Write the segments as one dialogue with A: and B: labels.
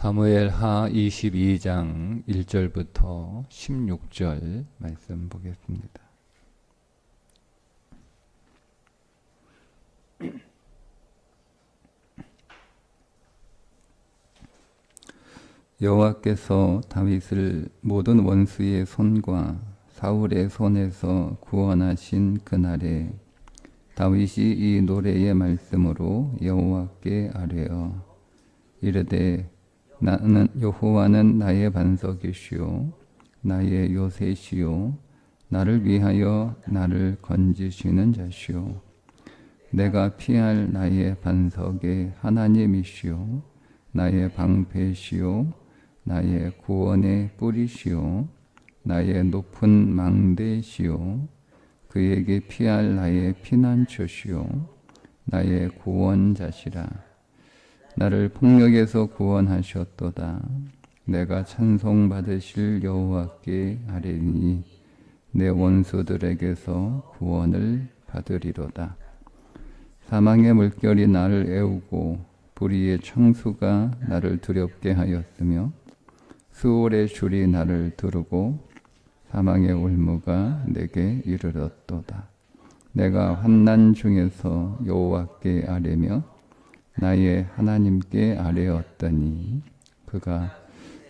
A: 사무엘 하 22장 1절부터 16절 말씀 보겠습니다. 여호와께서 다윗을 모든 원수의 손과 사울의 손에서 구원하신 그날에 다윗이 이 노래의 말씀으로 여호와께 아뢰어 이르되 나는 여호와는 나의 반석이시요 나의 요새시요 나를 위하여 나를 건지시는 자시요 내가 피할 나의 반석의 하나님이시요 나의 방패시요 나의 구원의 뿌리시요 나의 높은 망대시요 그에게 피할 나의 피난처시요 나의 구원자시라. 나를 폭력에서 구원하셨도다. 내가 찬송받으실 여호와께 아뢰니 내 원수들에게서 구원을 받으리로다. 사망의 물결이 나를 애우고 불의의 창수가 나를 두렵게 하였으며 수월의 줄이 나를 두르고 사망의 올무가 내게 이르렀도다. 내가 환난 중에서 여호와께 아뢰며 나의 하나님께 아뢰었더니 그가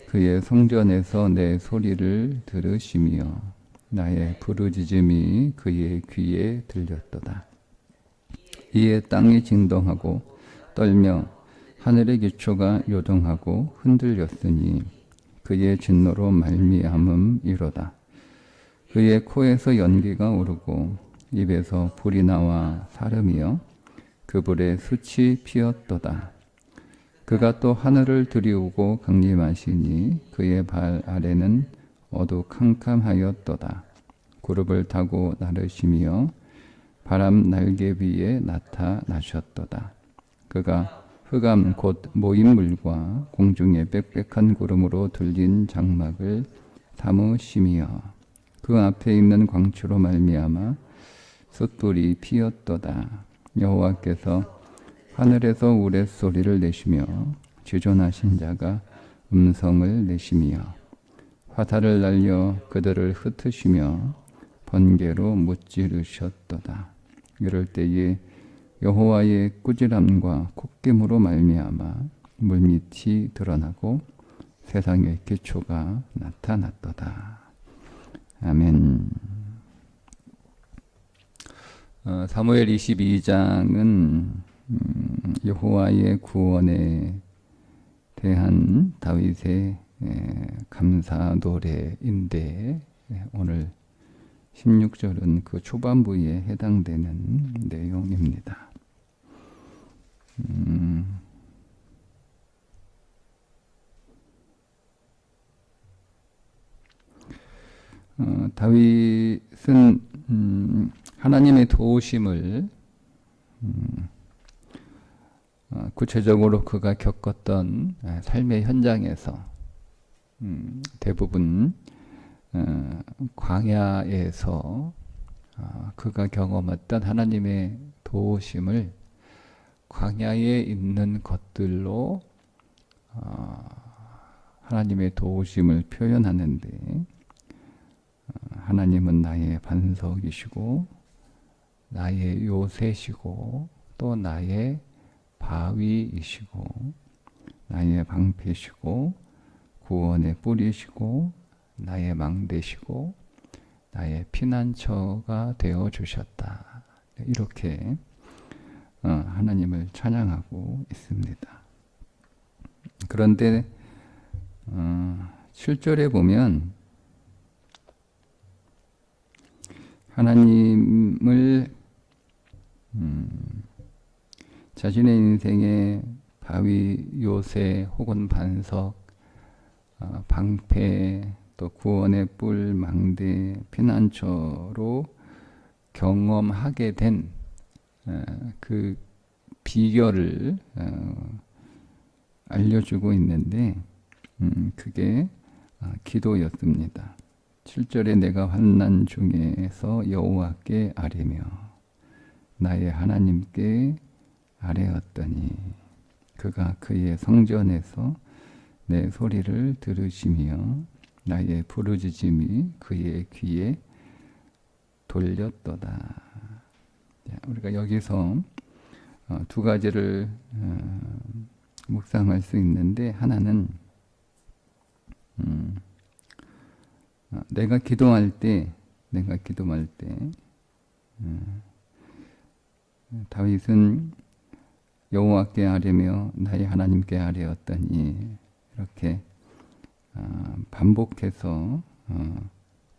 A: 그의 성전에서 내 소리를 들으시며 나의 부르짖음이 그의 귀에 들렸도다. 이에 땅이 진동하고 떨며 하늘의 기초가 요동하고 흔들렸으니 그의 진노로 말미암음이로다. 그의 코에서 연기가 오르고 입에서 불이 나와 사름이여 그 불에 숯이 피었도다. 그가 또 하늘을 들이우고 강림하시니 그의 발 아래는 어두캄캄하였도다. 구름을 타고 나르시며 바람 날개 위에 나타나셨도다. 그가 흑암 곧 모인물과 공중의 빽빽한 구름으로 들린 장막을 삼으시며 그 앞에 있는 광추로 말미암아 숯불이 피었도다. 여호와께서 하늘에서 우레소리를 내시며 지존하신 자가 음성을 내시며 화살을 날려 그들을 흩으시며 번개로 무찌르셨도다. 이럴 때에 여호와의 꾸지람과 콧김으로 말미암아 물밑이 드러나고 세상의 기초가 나타났도다. 아멘. 사무엘 22장은 여호와의 구원에 대한 다윗의 감사 노래인데 오늘 16절은 그 초반부에 해당되는 내용입니다. 다윗은 하나님의 도우심을 구체적으로 그가 겪었던 삶의 현장에서 대부분 광야에서 그가 경험했던 하나님의 도우심을 광야에 있는 것들로 하나님의 도우심을 표현하는데 하나님은 나의 반석이시고 나의 요새시고 또 나의 바위이시고 나의 방패시고 구원의 뿌리시고 나의 망대시고 나의 피난처가 되어 주셨다. 이렇게 하나님을 찬양하고 있습니다. 그런데 7절에 보면 하나님을 자신의 인생의 바위, 요새 혹은 반석, 방패, 또 구원의 뿔, 망대, 피난처로 경험하게 된 그 비결을 알려주고 있는데 그게 기도였습니다. 7절에 내가 환난 중에서 여호와께 아뢰며 나의 하나님께 아뢰었더니 그가 그의 성전에서 내 소리를 들으시며 나의 부르짖음이 그의 귀에 돌렸도다. 우리가 여기서 두 가지를 묵상할 수 있는데, 하나는 내가 기도할 때 다윗은 여호와께 아뢰며 나의 하나님께 아뢰었더니 이렇게 반복해서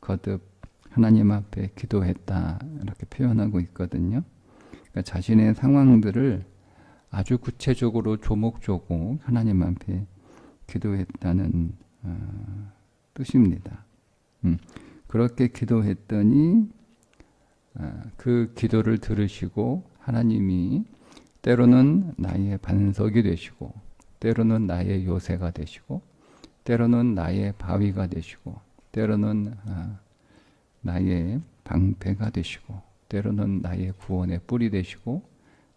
A: 거듭 하나님 앞에 기도했다, 이렇게 표현하고 있거든요. 그러니까 자신의 상황들을 아주 구체적으로 조목조목 하나님 앞에 기도했다는 뜻입니다. 그렇게 기도했더니 그 기도를 들으시고 하나님이 때로는 나의 반석이 되시고, 때로는 나의 요새가 되시고, 때로는 나의 바위가 되시고, 때로는 나의 방패가 되시고, 때로는 나의 구원의 뿔이 되시고,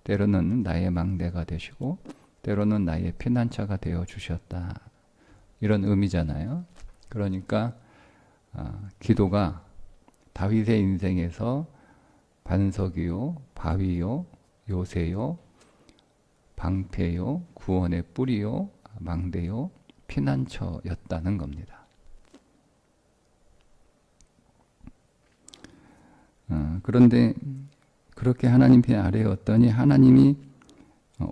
A: 때로는 나의 망대가 되시고, 때로는 나의 피난처가 되어 주셨다, 이런 의미잖아요. 그러니까 기도가 다윗의 인생에서 반석이요, 바위요, 요새요, 방패요, 구원의 뿔이요, 망대요, 피난처였다는 겁니다. 그런데 그렇게 하나님께 아뢰었더니 하나님이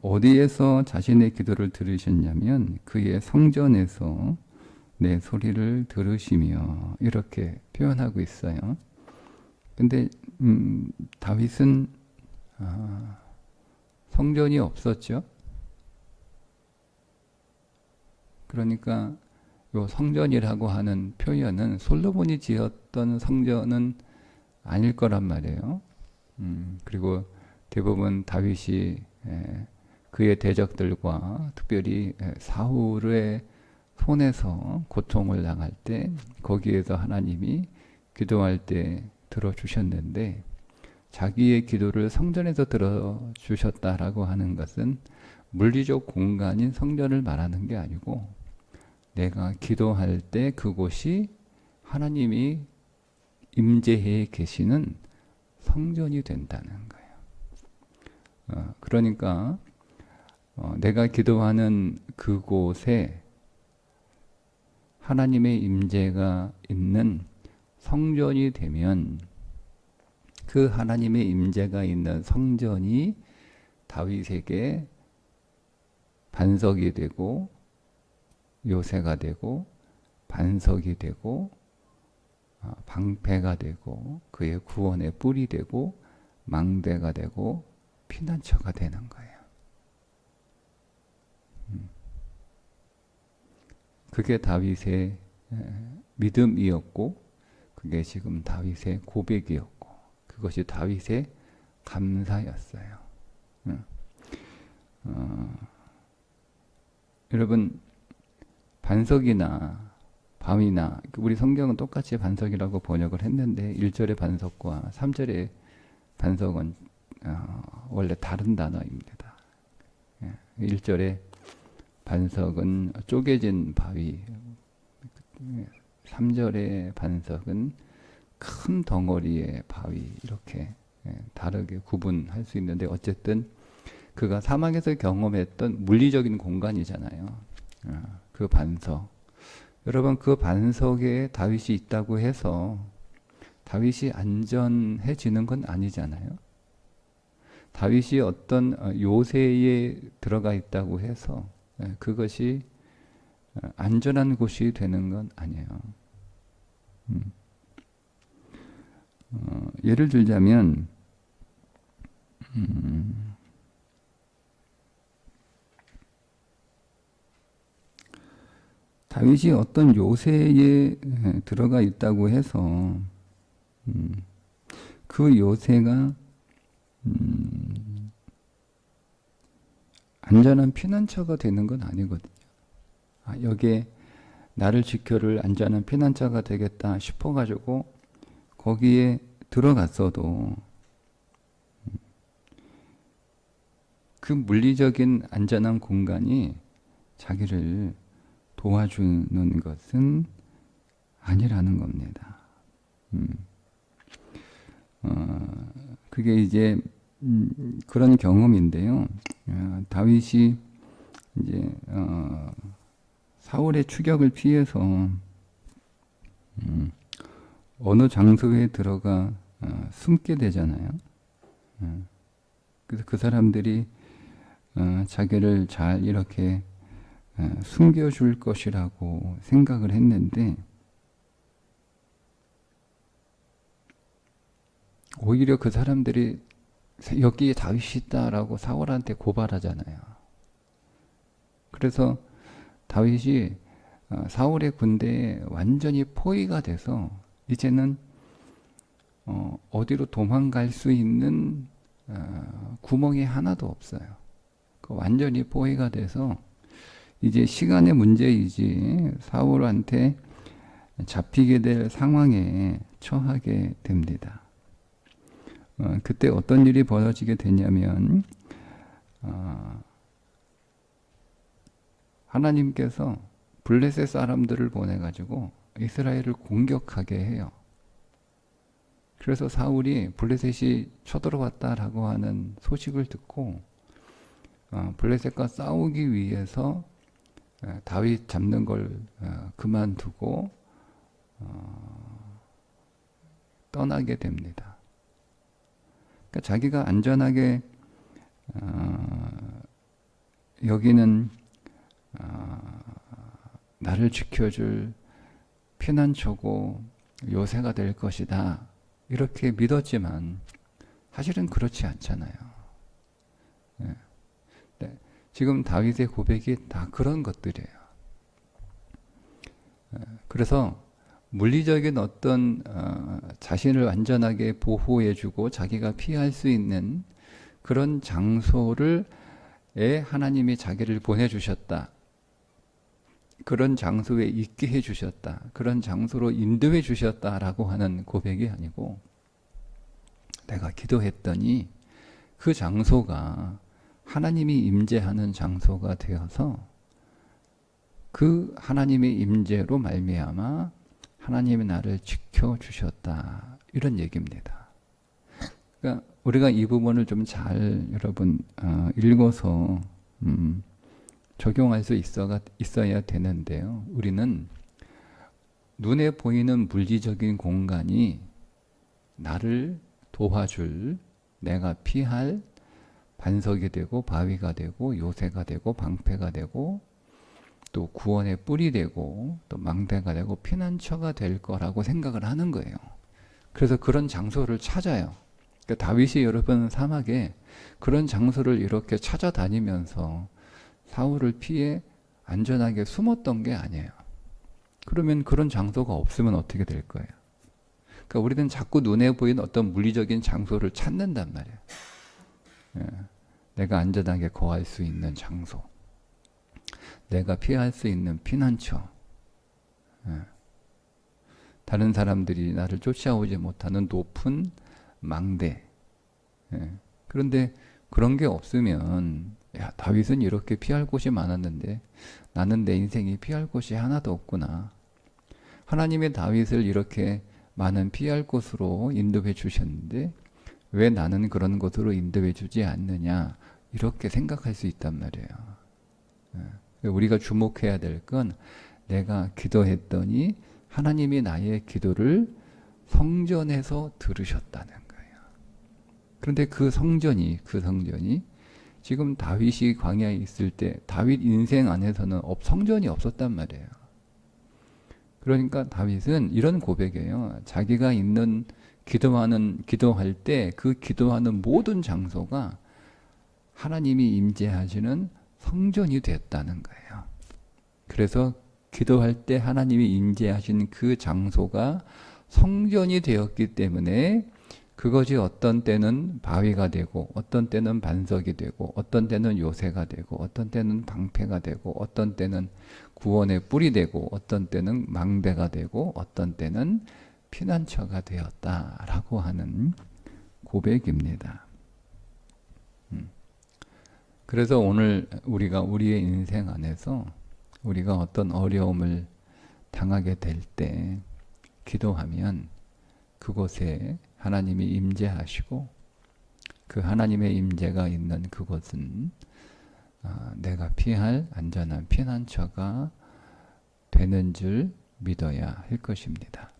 A: 어디에서 자신의 기도를 들으셨냐면 그의 성전에서 내 소리를 들으시며, 이렇게 표현하고 있어요. 근데 다윗은 성전이 없었죠. 그러니까 요 성전이라고 하는 표현은 솔로몬이 지었던 성전은 아닐 거란 말이에요. 그리고 대부분 다윗이 그의 대적들과 특별히 사울의 손에서 고통을 당할 때 거기에서 하나님이 기도할 때 들어주셨는데, 자기의 기도를 성전에서 들어주셨다라고 하는 것은 물리적 공간인 성전을 말하는 게 아니고, 내가 기도할 때 그곳이 하나님이 임재해 계시는 성전이 된다는 거예요. 그러니까 내가 기도하는 그곳에 하나님의 임재가 있는 성전이 되면, 그 하나님의 임재가 있는 성전이 다윗에게 반석이 되고 요새가 되고 반석이 되고 방패가 되고 그의 구원의 뿔이 되고 망대가 되고 피난처가 되는 거예요. 그게 다윗의 믿음이었고, 그게 지금 다윗의 고백이었고, 그것이 다윗의 감사였어요. 여러분, 반석이나 바위나, 우리 성경은 똑같이 반석이라고 번역을 했는데 1절의 반석과 3절의 반석은 원래 다른 단어입니다. 1절의 반석은 쪼개진 바위, 3절의 반석은 큰 덩어리의 바위, 이렇게 다르게 구분할 수 있는데, 어쨌든 그가 사막에서 경험했던 물리적인 공간이잖아요. 그 반석. 여러분, 그 반석에 다윗이 있다고 해서 다윗이 안전해지는 건 아니잖아요. 다윗이 어떤 요새에 들어가 있다고 해서 그것이 안전한 곳이 되는 건 아니에요. 예를 들자면 다윗이 어떤 요새에 들어가 있다고 해서 그 요새가 안전한 피난처가 되는 건 아니거든요. 여기에 나를 지켜줄 안전한 피난처가 되겠다 싶어가지고 거기에 들어갔어도 그 물리적인 안전한 공간이 자기를 도와주는 것은 아니라는 겁니다. 그게 이제 그런 경험인데요. 다윗이 이제 사울의 추격을 피해서 어느 장소에 들어가 숨게 되잖아요. 그래서 그 사람들이 자기를 잘 이렇게 숨겨줄 것이라고 생각을 했는데 오히려 그 사람들이 여기에 다윗이 있다라고 사울한테 고발하잖아요. 그래서 다윗이 사울의 군대에 완전히 포위가 돼서 이제는 어디로 도망갈 수 있는 구멍이 하나도 없어요. 완전히 포위가 돼서 이제 시간의 문제이지 사울한테 잡히게 될 상황에 처하게 됩니다. 그때 어떤 일이 벌어지게 되냐면 하나님께서 블레셋 사람들을 보내가지고 이스라엘을 공격하게 해요. 그래서 사울이 블레셋이 쳐들어왔다라고 하는 소식을 듣고 블레셋과 싸우기 위해서 다윗 잡는 걸 그만두고 떠나게 됩니다. 그러니까 자기가 안전하게 여기는 나를 지켜줄 피난처고 요새가 될 것이다 이렇게 믿었지만 사실은 그렇지 않잖아요. 네. 지금 다윗의 고백이 다 그런 것들이에요. 그래서 물리적인 어떤 자신을 안전하게 보호해주고 자기가 피할 수 있는 그런 장소를 하나님이 자기를 보내주셨다. 그런 장소에 있게 해주셨다. 그런 장소로 인도해 주셨다라고 하는 고백이 아니고 내가 기도했더니 그 장소가 하나님이 임재하는 장소가 되어서 그 하나님의 임재로 말미암아 하나님이 나를 지켜주셨다. 이런 얘기입니다. 그러니까 우리가 이 부분을 좀 잘 여러분 읽어서 적용할 수 있어야 되는데요. 우리는 눈에 보이는 물리적인 공간이 나를 도와줄, 내가 피할 반석이 되고 바위가 되고 요새가 되고 방패가 되고 또 구원의 뿔이 되고 또 망대가 되고 피난처가 될 거라고 생각을 하는 거예요. 그래서 그런 장소를 찾아요. 그러니까 다윗이 여러분 사막에 그런 장소를 이렇게 찾아다니면서 사울을 피해 안전하게 숨었던 게 아니에요. 그러면 그런 장소가 없으면 어떻게 될 거예요? 그러니까 우리는 자꾸 눈에 보이는 어떤 물리적인 장소를 찾는단 말이에요. 내가 안전하게 거할 수 있는 장소, 내가 피할 수 있는 피난처, 다른 사람들이 나를 쫓아오지 못하는 높은 망대. 그런데 그런 게 없으면 야, 다윗은 이렇게 피할 곳이 많았는데 나는 내 인생이 피할 곳이 하나도 없구나. 하나님의 다윗을 이렇게 많은 피할 곳으로 인도해 주셨는데 왜 나는 그런 곳으로 인도해 주지 않느냐 이렇게 생각할 수 있단 말이에요. 우리가 주목해야 될 건 내가 기도했더니 하나님이 나의 기도를 성전에서 들으셨다는 거예요. 그런데 그 성전이 지금 다윗이 광야에 있을 때 다윗 인생 안에서는 성전이 없었단 말이에요. 그러니까 다윗은 이런 고백이에요. 자기가 있는 기도할 때 그 기도하는 모든 장소가 하나님이 임재하시는 성전이 됐다는 거예요. 그래서 기도할 때 하나님이 임재하신 그 장소가 성전이 되었기 때문에 그것이 어떤 때는 바위가 되고 어떤 때는 반석이 되고 어떤 때는 요새가 되고 어떤 때는 방패가 되고 어떤 때는 구원의 뿔이 되고 어떤 때는 망대가 되고 어떤 때는 피난처가 되었다라고 하는 고백입니다. 그래서 오늘 우리가 우리의 인생 안에서 우리가 어떤 어려움을 당하게 될 때 기도하면 그곳에 하나님이 임재하시고 그 하나님의 임재가 있는 그곳은 내가 피할 안전한 피난처가 되는 줄 믿어야 할 것입니다.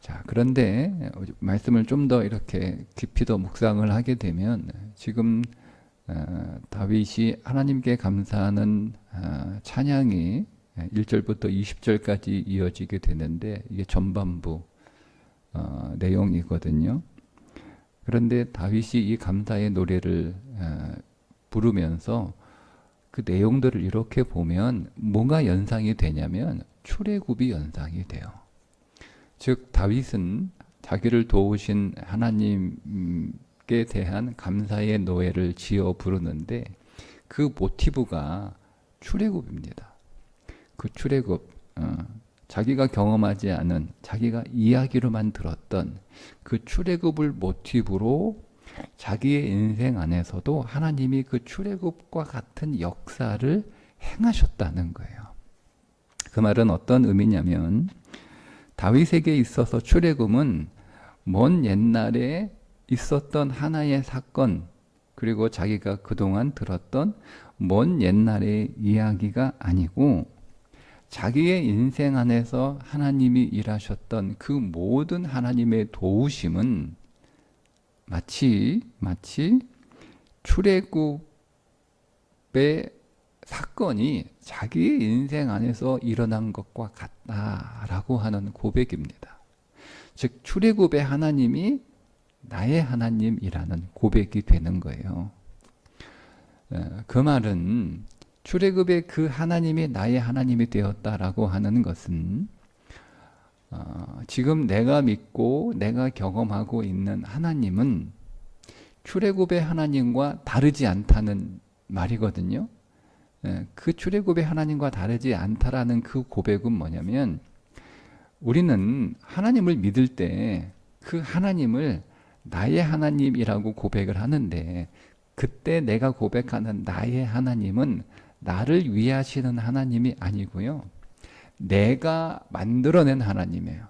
A: 자, 그런데 말씀을 좀 더 이렇게 깊이 더 묵상을 하게 되면 지금 다윗이 하나님께 감사하는 찬양이 1절부터 20절까지 이어지게 되는데 이게 전반부 내용이거든요. 그런데 다윗이 이 감사의 노래를 부르면서 그 내용들을 이렇게 보면 뭐가 연상이 되냐면 출애굽이 연상이 돼요. 즉 다윗은 자기를 도우신 하나님께 대한 감사의 노래를 지어 부르는데 그 모티브가 출애굽입니다. 그 출애굽, 자기가 경험하지 않은, 자기가 이야기로만 들었던 그 출애굽을 모티브로 자기의 인생 안에서도 하나님이 그 출애굽과 같은 역사를 행하셨다는 거예요. 그 말은 어떤 의미냐면 다윗에게 있어서 출애굽은 먼 옛날에 있었던 하나의 사건, 그리고 자기가 그동안 들었던 먼 옛날의 이야기가 아니고 자기의 인생 안에서 하나님이 일하셨던 그 모든 하나님의 도우심은 마치 출애굽의 사건이 자기의 인생 안에서 일어난 것과 같다라고 하는 고백입니다. 즉 출애굽의 하나님이 나의 하나님이라는 고백이 되는 거예요. 그 말은 출애굽의 그 하나님이 나의 하나님이 되었다라고 하는 것은 지금 내가 믿고 내가 경험하고 있는 하나님은 출애굽의 하나님과 다르지 않다는 말이거든요. 그 출애굽의 하나님과 다르지 않다라는 그 고백은 뭐냐면 우리는 하나님을 믿을 때 그 하나님을 나의 하나님이라고 고백을 하는데 그때 내가 고백하는 나의 하나님은 나를 위하시는 하나님이 아니고요. 내가 만들어낸 하나님이에요.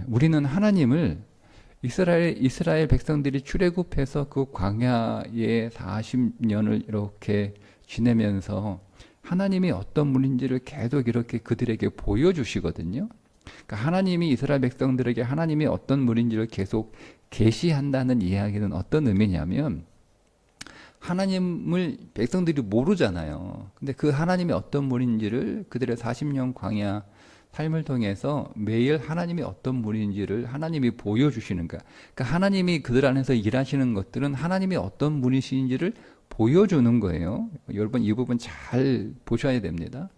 A: 우리는 하나님을 이스라엘 백성들이 출애굽해서 그 광야에 40년을 이렇게 지내면서 하나님이 어떤 분인지를 계속 이렇게 그들에게 보여주시거든요. 그러니까 하나님이 이스라엘 백성들에게 하나님이 어떤 분인지를 계속 계시한다는 이야기는 어떤 의미냐면 하나님을 백성들이 모르잖아요. 근데 그 하나님이 어떤 분인지를 그들의 40년 광야 삶을 통해서 매일 하나님이 어떤 분인지를 하나님이 보여주시는 거야. 그러니까 하나님이 그들 안에서 일하시는 것들은 하나님이 어떤 분이신지를 보여주는 거예요. 여러분 이 부분 잘 보셔야 됩니다.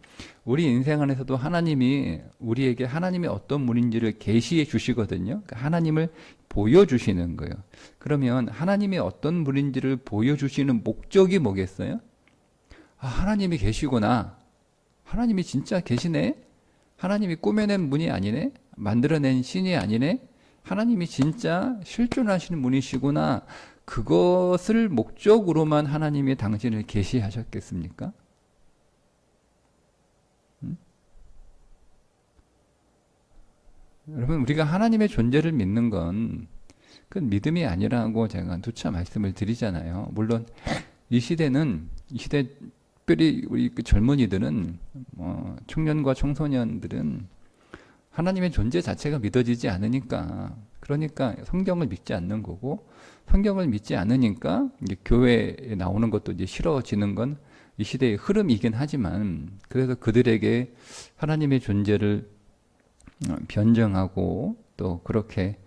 A: 우리 인생 안에서도 하나님이 우리에게 하나님이 어떤 분인지를 계시해 주시거든요. 그러니까 하나님을 보여주시는 거예요. 그러면 하나님이 어떤 분인지를 보여주시는 목적이 뭐겠어요? 하나님이 계시구나. 하나님이 진짜 계시네. 하나님이 꾸며낸 분이 아니네. 만들어낸 신이 아니네. 하나님이 진짜 실존하시는 분이시구나. 그것을 목적으로만 하나님이 당신을 계시하셨겠습니까? 여러분 우리가 하나님의 존재를 믿는 건 그건 믿음이 아니라고 제가 누차 말씀을 드리잖아요. 물론 이 시대 특별히 우리 그 젊은이들은 청년과 청소년들은 하나님의 존재 자체가 믿어지지 않으니까 그러니까 성경을 믿지 않는 거고 성경을 믿지 않으니까 이제 교회에 나오는 것도 이제 싫어지는 건 이 시대의 흐름이긴 하지만 그래서 그들에게 하나님의 존재를 변증하고 또 그렇게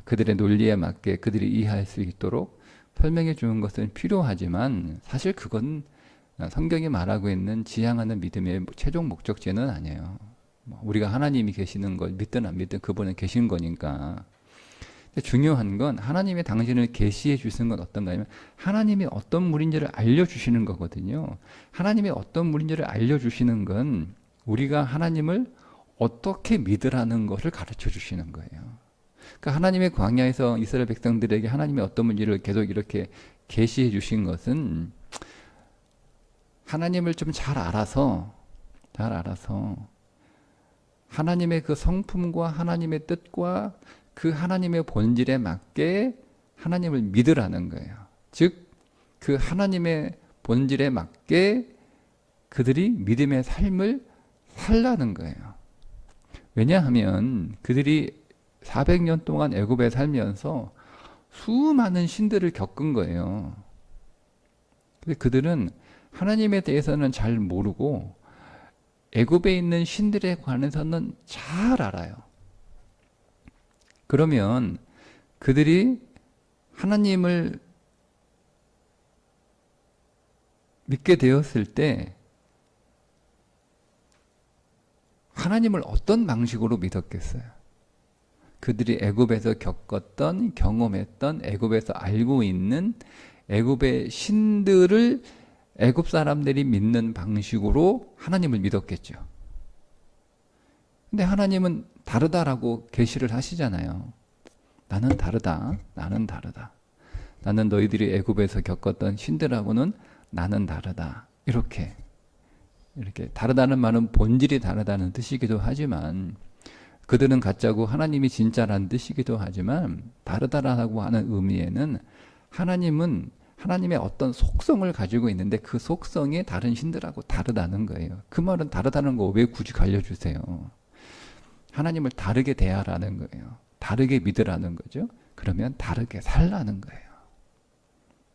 A: 그들의 논리에 맞게 그들이 이해할 수 있도록 설명해 주는 것은 필요하지만 사실 그건 성경이 말하고 있는 지향하는 믿음의 최종 목적지는 아니에요. 우리가 하나님이 계시는 걸 믿든 안 믿든 그분은 계신 거니까. 중요한 건 하나님이 당신을 계시해 주시는 건 어떤가 하면 하나님이 어떤 분인지를 알려주시는 거거든요. 하나님이 어떤 분인지를 알려주시는 건 우리가 하나님을 어떻게 믿으라는 것을 가르쳐 주시는 거예요. 그러니까 하나님의 광야에서 이스라엘 백성들에게 하나님의 어떤 분인지를 계속 이렇게 계시해 주신 것은 하나님을 좀 잘 알아서 하나님의 그 성품과 하나님의 뜻과 그 하나님의 본질에 맞게 하나님을 믿으라는 거예요. 즉, 그 하나님의 본질에 맞게 그들이 믿음의 삶을 살라는 거예요. 왜냐하면 그들이 400년 동안 애굽에 살면서 수많은 신들을 겪은 거예요. 근데 그들은 하나님에 대해서는 잘 모르고 애굽에 있는 신들에 관해서는 잘 알아요. 그러면 그들이 하나님을 믿게 되었을 때 하나님을 어떤 방식으로 믿었겠어요? 그들이 애굽에서 겪었던, 경험했던, 애굽에서 알고 있는 애굽의 신들을 애굽 사람들이 믿는 방식으로 하나님을 믿었겠죠. 근데 하나님은 다르다라고 계시를 하시잖아요. 나는 다르다. 나는 다르다. 나는 너희들이 애굽에서 겪었던 신들하고는 나는 다르다. 이렇게 다르다는 말은 본질이 다르다는 뜻이기도 하지만 그들은 가짜고 하나님이 진짜라는 뜻이기도 하지만 다르다라고 하는 의미에는 하나님은 하나님의 어떤 속성을 가지고 있는데 그 속성이 다른 신들하고 다르다는 거예요. 그 말은 다르다는 거 왜 굳이 알려주세요? 하나님을 다르게 대하라는 거예요. 다르게 믿으라는 거죠. 그러면 다르게 살라는 거예요.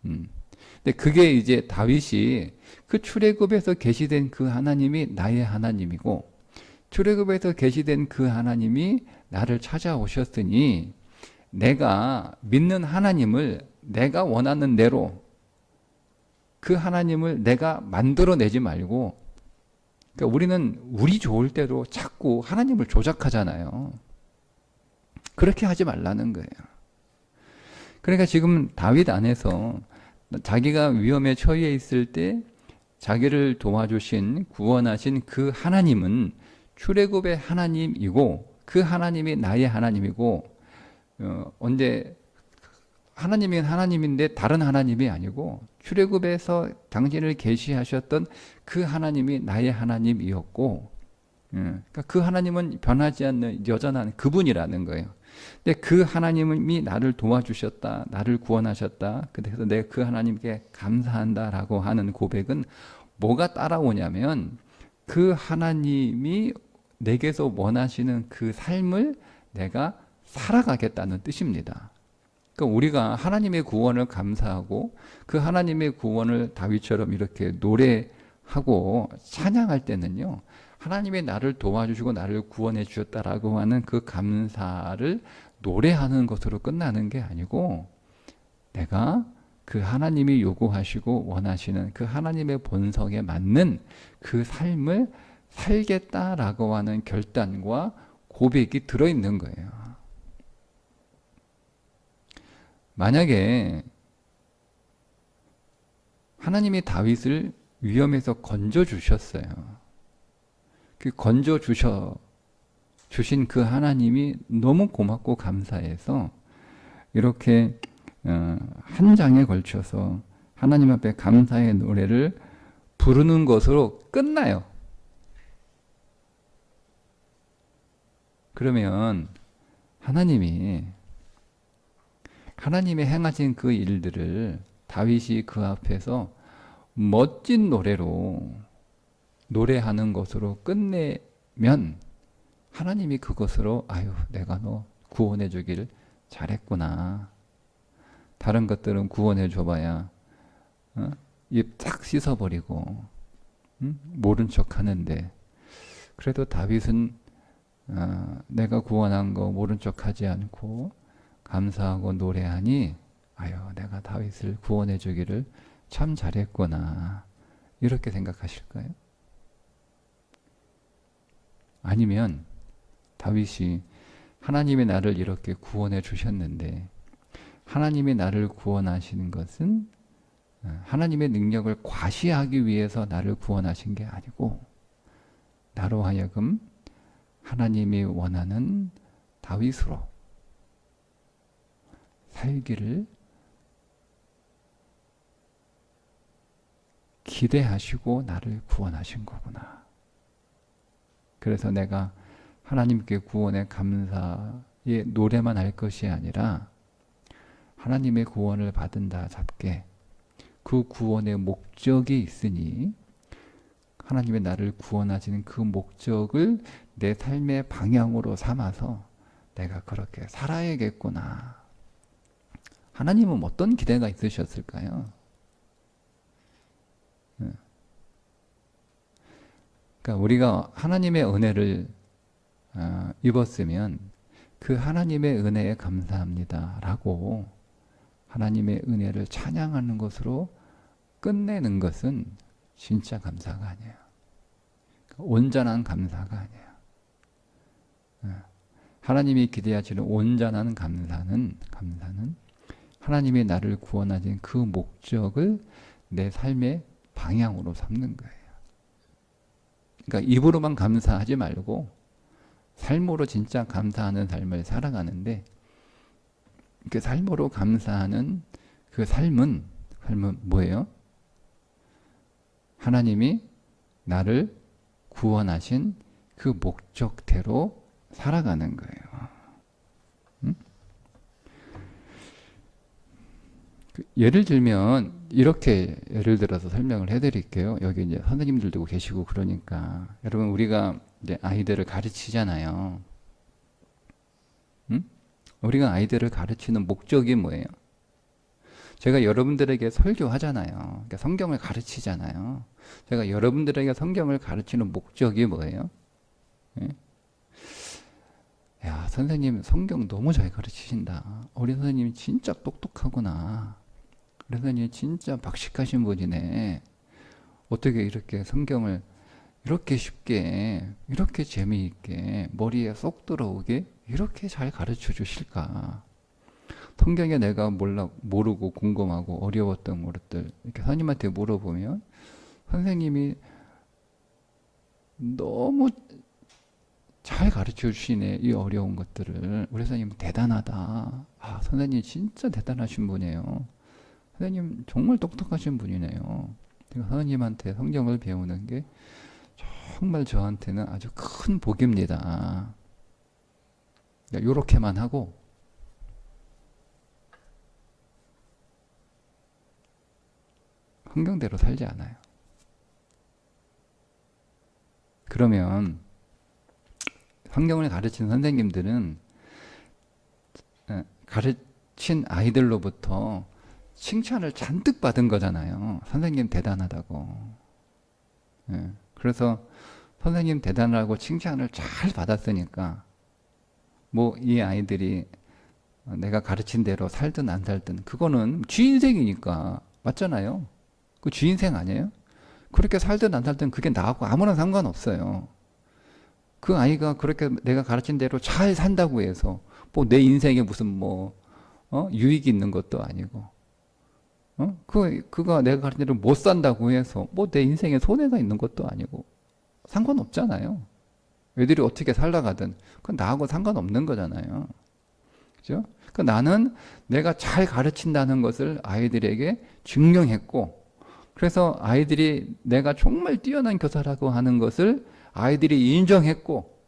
A: 근데 그게 이제 다윗이 그 출애굽에서 계시된 그 하나님이 나의 하나님이고 출애굽에서 계시된 그 하나님이 나를 찾아오셨으니 내가 믿는 하나님을 내가 원하는 대로 그 하나님을 내가 만들어내지 말고 그러니까 우리는 우리 좋을 대로 자꾸 하나님을 조작하잖아요. 그렇게 하지 말라는 거예요. 그러니까 지금 다윗 안에서 자기가 위험에 처해 있을 때 자기를 도와주신 구원하신 그 하나님은 출애굽의 하나님이고 그 하나님이 나의 하나님이고 언제 하나님이 하나님인데 다른 하나님이 아니고 출애굽에서 당신을 계시하셨던 그 하나님이 나의 하나님이었고 그러니까 그 하나님은 변하지 않는 여전한 그분이라는 거예요. 근데 그 하나님이 나를 도와주셨다. 나를 구원하셨다. 그래서 내가 그 하나님께 감사한다라고 하는 고백은 뭐가 따라오냐면 그 하나님이 내게서 원하시는 그 삶을 내가 살아가겠다는 뜻입니다. 그러니까 우리가 하나님의 구원을 감사하고 그 하나님의 구원을 다윗처럼 이렇게 노래하고 찬양할 때는요. 하나님이 나를 도와주시고 나를 구원해 주셨다라고 하는 그 감사를 노래하는 것으로 끝나는 게 아니고 내가 그 하나님이 요구하시고 원하시는 그 하나님의 본성에 맞는 그 삶을 살겠다라고 하는 결단과 고백이 들어있는 거예요. 만약에 하나님이 다윗을 위험에서 건져주셨어요. 그 주신 그 하나님이 너무 고맙고 감사해서 이렇게 한 장에 걸쳐서 하나님 앞에 감사의 노래를 부르는 것으로 끝나요. 그러면 하나님이 행하신 그 일들을 다윗이 그 앞에서 멋진 노래로 노래하는 것으로 끝내면 하나님이 그것으로 아유 내가 너 구원해 주기를 잘했구나. 다른 것들은 구원해 줘봐야 입 딱 씻어버리고 모른 척 하는데 그래도 다윗은 내가 구원한 거 모른 척 하지 않고 감사하고 노래하니 아유 내가 다윗을 구원해 주기를 참 잘했구나. 이렇게 생각하실까요? 아니면 다윗이 하나님이 나를 이렇게 구원해 주셨는데 하나님이 나를 구원하시는 것은 하나님의 능력을 과시하기 위해서 나를 구원하신 게 아니고 나로 하여금 하나님이 원하는 다윗으로 살기를 기대하시고 나를 구원하신 거구나. 그래서 내가 하나님께 구원의 감사의 노래만 할 것이 아니라 하나님의 구원을 받은다 잡게 그 구원의 목적이 있으니 하나님의 나를 구원하시는 그 목적을 내 삶의 방향으로 삼아서 내가 그렇게 살아야겠구나. 하나님은 어떤 기대가 있으셨을까요? 그러니까 우리가 하나님의 은혜를 입었으면 그 하나님의 은혜에 감사합니다 라고 하나님의 은혜를 찬양하는 것으로 끝내는 것은 진짜 감사가 아니에요. 온전한 감사가 아니에요. 하나님이 기대하시는 온전한 감사는 하나님이 나를 구원하신 그 목적을 내 삶의 방향으로 삼는 거예요. 그러니까 입으로만 감사하지 말고 삶으로 진짜 감사하는 삶을 살아가는데 그 삶으로 감사하는 그 삶은 뭐예요? 하나님이 나를 구원하신 그 목적대로 살아가는 거예요. 예를 들면 이렇게 예를 들어서 설명을 해드릴게요. 여기 이제 선생님들도 계시고 그러니까 여러분 우리가 이제 아이들을 가르치잖아요. 우리가 아이들을 가르치는 목적이 뭐예요? 제가 여러분들에게 설교하잖아요. 그러니까 성경을 가르치잖아요. 제가 여러분들에게 성경을 가르치는 목적이 뭐예요? 예? 야, 선생님 성경 너무 잘 가르치신다. 우리 선생님이 진짜 똑똑하구나. 우리 선생님이 진짜 박식하신 분이네. 어떻게 이렇게 성경을 이렇게 쉽게, 이렇게 재미있게, 머리에 쏙 들어오게 이렇게 잘 가르쳐 주실까? 성경에 내가 모르고 궁금하고 어려웠던 것들 이렇게 선생님한테 물어보면 선생님이 너무 잘 가르쳐 주시네. 이 어려운 것들을. 우리 선생님 대단하다. 아, 선생님 진짜 대단하신 분이에요. 선생님 정말 똑똑하신 분이네요. 선생님한테 성경을 배우는 게 정말 저한테는 아주 큰 복입니다. 이렇게만 하고 성경대로 살지 않아요. 그러면 성경을 가르친 선생님들은 가르친 아이들로부터 칭찬을 잔뜩 받은 거잖아요. 선생님 대단하다고. 그래서 선생님 대단하고 칭찬을 잘 받았으니까 뭐 이 아이들이 내가 가르친 대로 살든 안 살든 그거는 쥐 인생이니까 맞잖아요. 그 쥐 인생 아니에요? 그렇게 살든 안 살든 그게 나하고 아무런 상관없어요. 그 아이가 그렇게 내가 가르친 대로 잘 산다고 해서 뭐 내 인생에 무슨 유익이 있는 것도 아니고 그가 내가 가르친 대로 못 산다고 해서 뭐 내 인생에 손해가 있는 것도 아니고 상관없잖아요. 애들이 어떻게 살다가든 그건 나하고 상관없는 거잖아요. 그죠? 그러니까 나는 내가 잘 가르친다는 것을 아이들에게 증명했고 그래서 아이들이 내가 정말 뛰어난 교사라고 하는 것을 아이들이 인정했고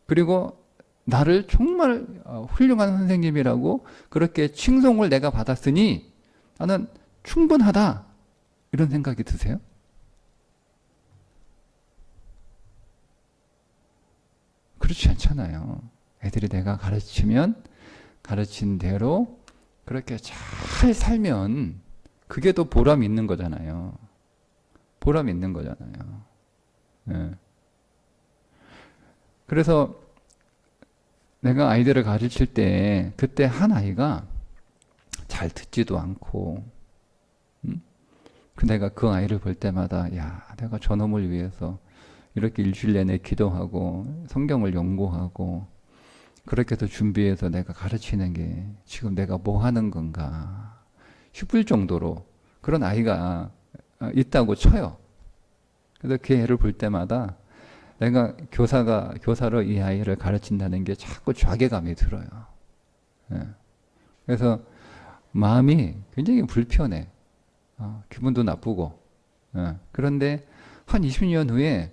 A: 그리고 나를 정말 훌륭한 선생님이라고 그렇게 칭송을 내가 받았으니 나는 충분하다 이런 생각이 드세요? 그렇지 않잖아요. 애들이 내가 가르치면 가르친 대로 그렇게 잘 살면 그게 더 보람 있는 거잖아요. 보람 있는 거잖아요. 네. 그래서 내가 아이들을 가르칠 때 그때 한 아이가 잘 듣지도 않고 내가 그 아이를 볼 때마다 야 내가 저놈을 위해서 이렇게 일주일 내내 기도하고 성경을 연구하고 그렇게 해서 준비해서 내가 가르치는 게 지금 내가 뭐 하는 건가 싶을 정도로 그런 아이가 있다고 쳐요. 그래서 그 애를 볼 때마다 내가 교사로 이 아이를 가르친다는 게 자꾸 좌괴감이 들어요. 그래서 마음이 굉장히 불편해. 기분도 나쁘고 그런데 한 20년 후에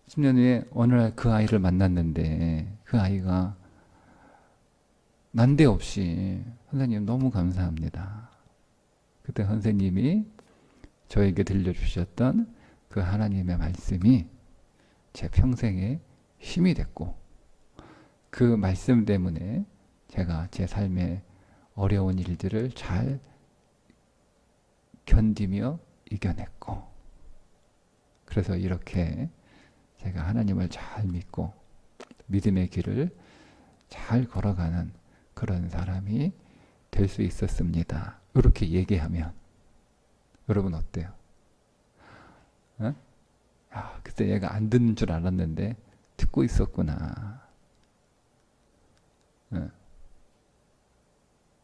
A: 10년 후에 어느 날 그 아이를 만났는데 그 아이가 난데없이 선생님 너무 감사합니다. 그때 선생님이 저에게 들려주셨던 그 하나님의 말씀이 제 평생에 힘이 됐고 그 말씀 때문에 제가 제 삶의 어려운 일들을 잘 견디며 이겨냈고 그래서 이렇게 제가 하나님을 잘 믿고 믿음의 길을 잘 걸어가는 그런 사람이 될 수 있었습니다. 이렇게 얘기하면 여러분 어때요? 어? 야, 그때 얘가 안 듣는 줄 알았는데 듣고 있었구나.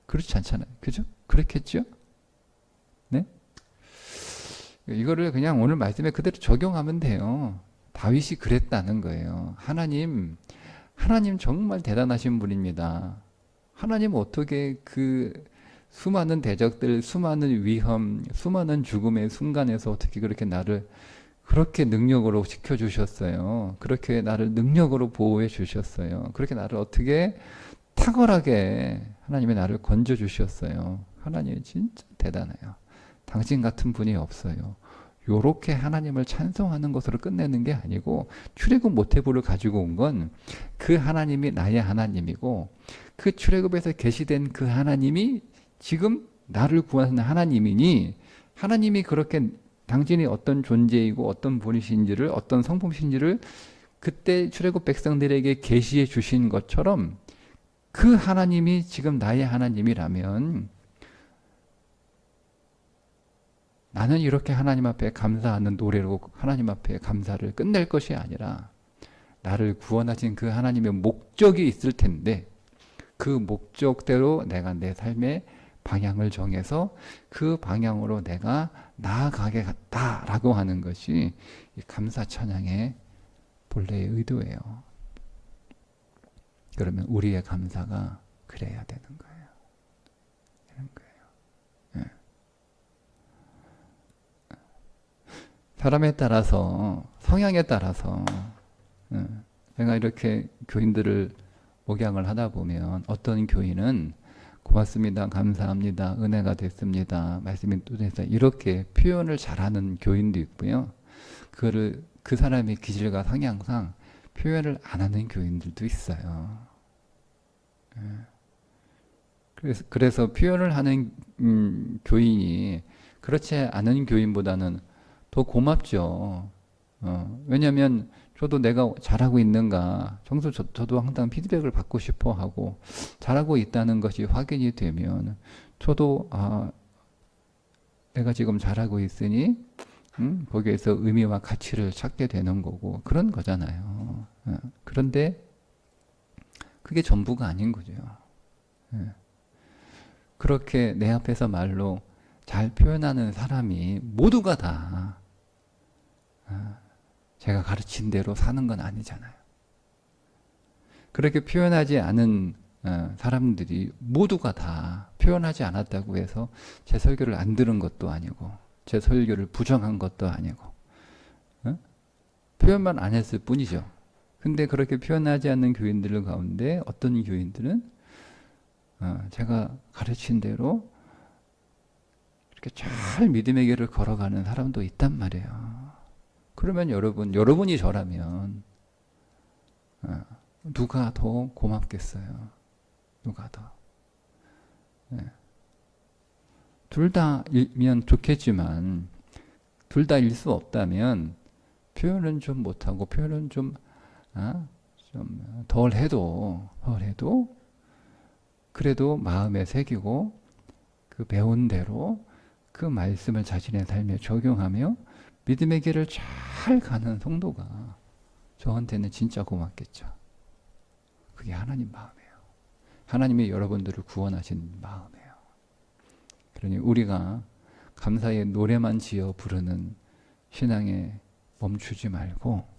A: 그렇지 않잖아요. 그죠? 그렇겠죠? 네? 이거를 그냥 오늘 말씀에 그대로 적용하면 돼요. 다윗이 그랬다는 거예요. 하나님 정말 대단하신 분입니다. 하나님 어떻게 그 수많은 대적들, 수많은 위험, 수많은 죽음의 순간에서 어떻게 그렇게 나를 그렇게 능력으로 지켜주셨어요. 그렇게 나를 능력으로 보호해 주셨어요. 그렇게 나를 어떻게 탁월하게 하나님이 나를 건져주셨어요. 하나님이 진짜 대단해요. 당신 같은 분이 없어요. 요렇게 하나님을 찬송하는 것으로 끝내는 게 아니고 출애굽 모태부를 가지고 온 건 그 하나님이 나의 하나님이고 그 출애굽에서 계시된 그 하나님이 지금 나를 구하는 하나님이니 하나님이 그렇게 당신이 어떤 존재이고 어떤 분이신지를 어떤 성품이신지를 그때 출애굽 백성들에게 계시해 주신 것처럼 그 하나님이 지금 나의 하나님이라면 나는 이렇게 하나님 앞에 감사하는 노래로 하나님 앞에 감사를 끝낼 것이 아니라 나를 구원하신 그 하나님의 목적이 있을 텐데 그 목적대로 내가 내 삶의 방향을 정해서 그 방향으로 내가 나아가겠다라고 하는 것이 이 감사 찬양의 본래의 의도예요. 그러면 우리의 감사가 그래야 되는 거예요. 되는 거예요. 예. 사람에 따라서 성향에 따라서 제가 이렇게 교인들을 목양을 하다 보면 어떤 교인은 고맙습니다. 감사합니다. 은혜가 됐습니다. 말씀이 또 돼서 이렇게 표현을 잘하는 교인도 있고요. 그거를 그 사람의 기질과 성향상 표현을 안 하는 교인들도 있어요. 그래서 표현을 하는 교인이 그렇지 않은 교인보다는 더 고맙죠. 왜냐하면 저도 내가 잘하고 있는가, 저도 항상 피드백을 받고 싶어 하고 잘하고 있다는 것이 확인이 되면 저도 내가 지금 잘하고 있으니 거기에서 의미와 가치를 찾게 되는 거고 그런 거잖아요. 그런데 그게 전부가 아닌 거죠. 그렇게 내 앞에서 말로 잘 표현하는 사람이 모두가 다 제가 가르친 대로 사는 건 아니잖아요. 그렇게 표현하지 않은 사람들이 모두가 다 표현하지 않았다고 해서 제 설교를 안 들은 것도 아니고 제 설교를 부정한 것도 아니고 표현만 안 했을 뿐이죠. 근데 그렇게 표현하지 않는 교인들 가운데 어떤 교인들은 제가 가르친 대로 이렇게 잘 믿음의 길을 걸어가는 사람도 있단 말이에요. 그러면 여러분이 저라면 누가 더 고맙겠어요? 누가 더? 둘 다이면 좋겠지만 둘 다일 수 없다면 표현은 좀 못하고 표현은 좀 덜 해도 그래도 마음에 새기고 그 배운 대로 그 말씀을 자신의 삶에 적용하며 믿음의 길을 잘 가는 성도가 저한테는 진짜 고맙겠죠. 그게 하나님 마음이에요. 하나님이 여러분들을 구원하신 마음이에요. 그러니 우리가 감사의 노래만 지어 부르는 신앙에 멈추지 말고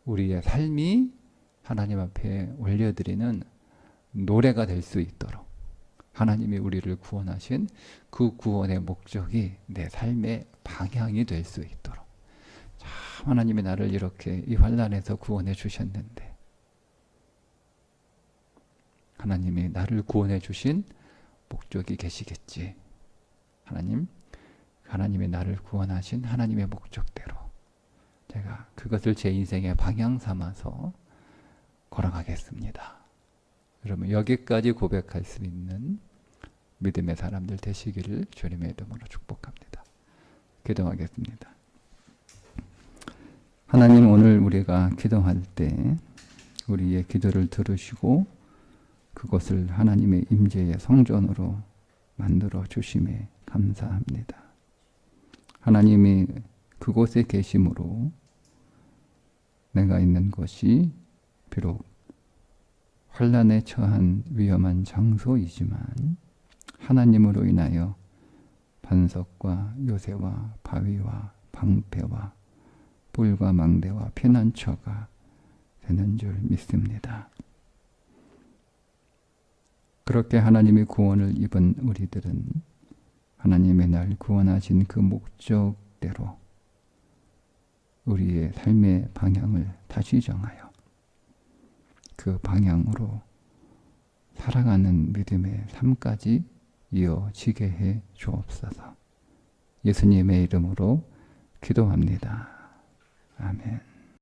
A: 우리의 삶이 하나님 앞에 올려드리는 노래가 될 수 있도록 하나님이 우리를 구원하신 그 구원의 목적이 내 삶의 방향이 될 수 있도록. 참 하나님이 나를 이렇게 이 환난에서 구원해 주셨는데, 하나님이 나를 구원해 주신 목적이 계시겠지. 하나님이 나를 구원하신 하나님의 목적대로 제가 그것을 제 인생의 방향 삼아서 걸어가겠습니다. 여러분, 여기까지 고백할 수 있는 믿음의 사람들 되시기를 주님의 이름으로 축복합니다. 기도하겠습니다. 하나님, 오늘 우리가 기도할 때 우리의 기도를 들으시고 그것을 하나님의 임재의 성전으로 만들어 주심에 감사합니다. 하나님이 그곳에 계심으로 내가 있는 것이 비록 환난에 처한 위험한 장소이지만 하나님으로 인하여 반석과 요새와 바위와 방패와 뿔과 망대와 피난처가 되는 줄 믿습니다. 그렇게 하나님의 구원을 입은 우리들은 하나님의 날 구원하신 그 목적대로 우리의 삶의 방향을 다시 정하여 그 방향으로 살아가는 믿음의 삶까지 이어지게 해 주옵소서. 예수님의 이름으로 기도합니다. 아멘.